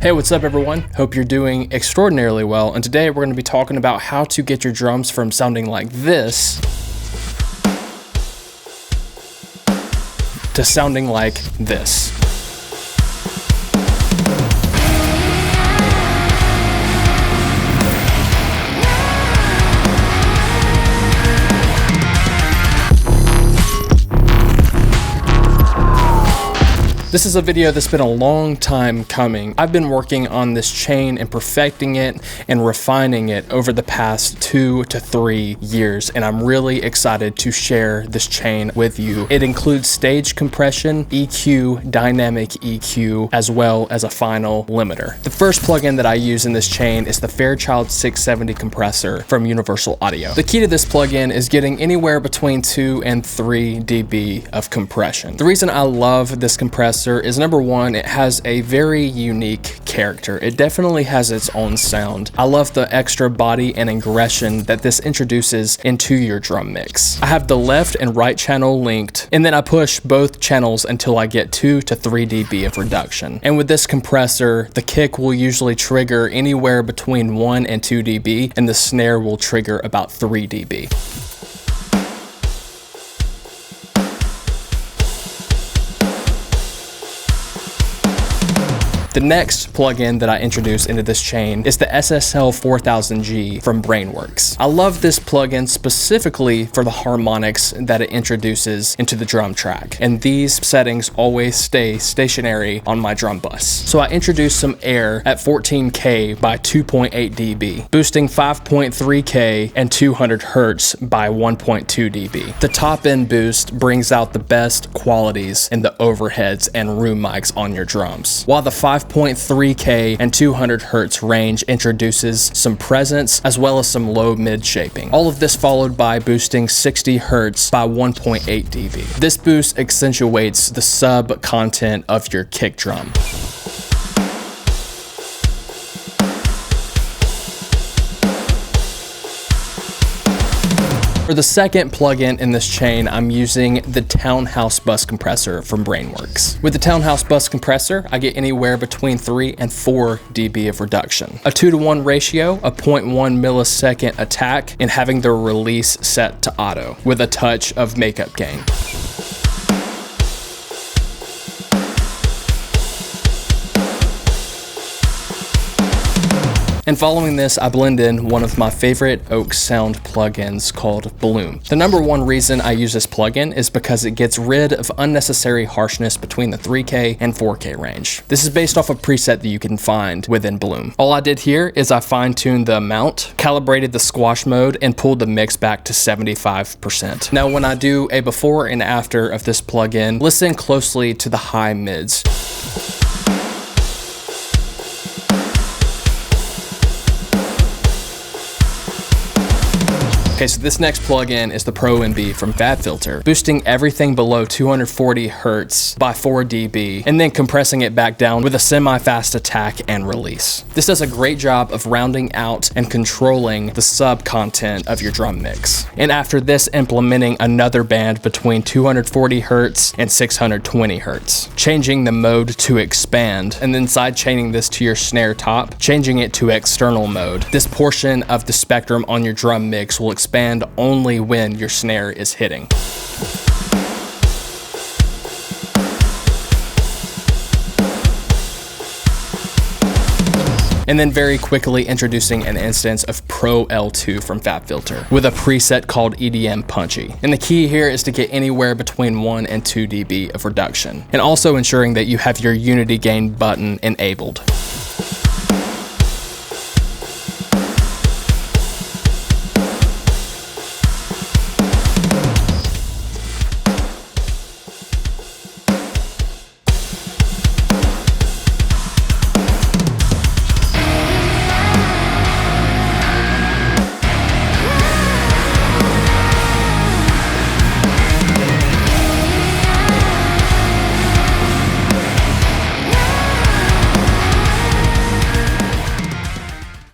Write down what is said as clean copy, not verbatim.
Hey, what's up everyone? Hope you're doing extraordinarily well, and today we're going to be talking about how to get your drums from sounding like this to sounding like this. This is a video that's been a long time coming. I've been working on this chain and perfecting it and refining it over the past 2 to 3 years, and I'm really excited to share this chain with you. It includes stage compression, EQ, dynamic EQ, as well as a final limiter. The first plugin that I use in this chain is the Fairchild 670 compressor from Universal Audio. The key to this plugin is getting anywhere between 2 and 3 dB of compression. The reason I love this compressor is number one, it has a very unique character. It definitely has its own sound. I love the extra body and aggression that this introduces into your drum mix. I have the left and right channel linked, and then I push both channels until I get 2 to 3 dB of reduction. And with this compressor, the kick will usually trigger anywhere between 1 and 2 dB, and the snare will trigger about 3 dB. The next plugin that I introduced into this chain is the SSL 4000G from Brainworks. I love this plugin specifically for the harmonics that it introduces into the drum track, and these settings always stay stationary on my drum bus. So I introduced some air at 14K by 2.8 dB, boosting 5.3K and 200 Hertz by 1.2 dB. The top end boost brings out the best qualities in the overheads and room mics on your drums, while the 5.3K and 200 Hertz range introduces some presence as well as some low mid shaping. All of this followed by boosting 60 Hertz by 1.8 dB. This boost accentuates the sub content of your kick drum. For the second plugin in this chain, I'm using the Townhouse Bus Compressor from Brainworks. With the Townhouse Bus Compressor, I get anywhere between 3 and 4 dB of reduction. A 2-to-1 ratio, a 0.1 millisecond attack, and having the release set to auto with a touch of makeup gain. And following this, I blend in one of my favorite Oak Sound plugins called Bloom. The number one reason I use this plugin is because it gets rid of unnecessary harshness between the 3K and 4K range. This is based off a preset that you can find within Bloom. All I did here is I fine-tuned the amount, calibrated the squash mode, and pulled the mix back to 75%. Now, when I do a before and after of this plugin, listen closely to the high mids. Okay, so this next plugin is the Pro MB from FabFilter, boosting everything below 240 Hertz by 4 dB, and then compressing it back down with a semi-fast attack and release. This does a great job of rounding out and controlling the sub content of your drum mix. And after this, implementing another band between 240 Hertz and 620 Hertz, changing the mode to expand, and then side chaining this to your snare top, changing it to external mode. This portion of the spectrum on your drum mix will expand only when your snare is hitting. And then very quickly introducing an instance of Pro L2 from FabFilter with a preset called EDM Punchy. And the key here is to get anywhere between 1 and 2 dB of reduction, and also ensuring that you have your unity gain button enabled.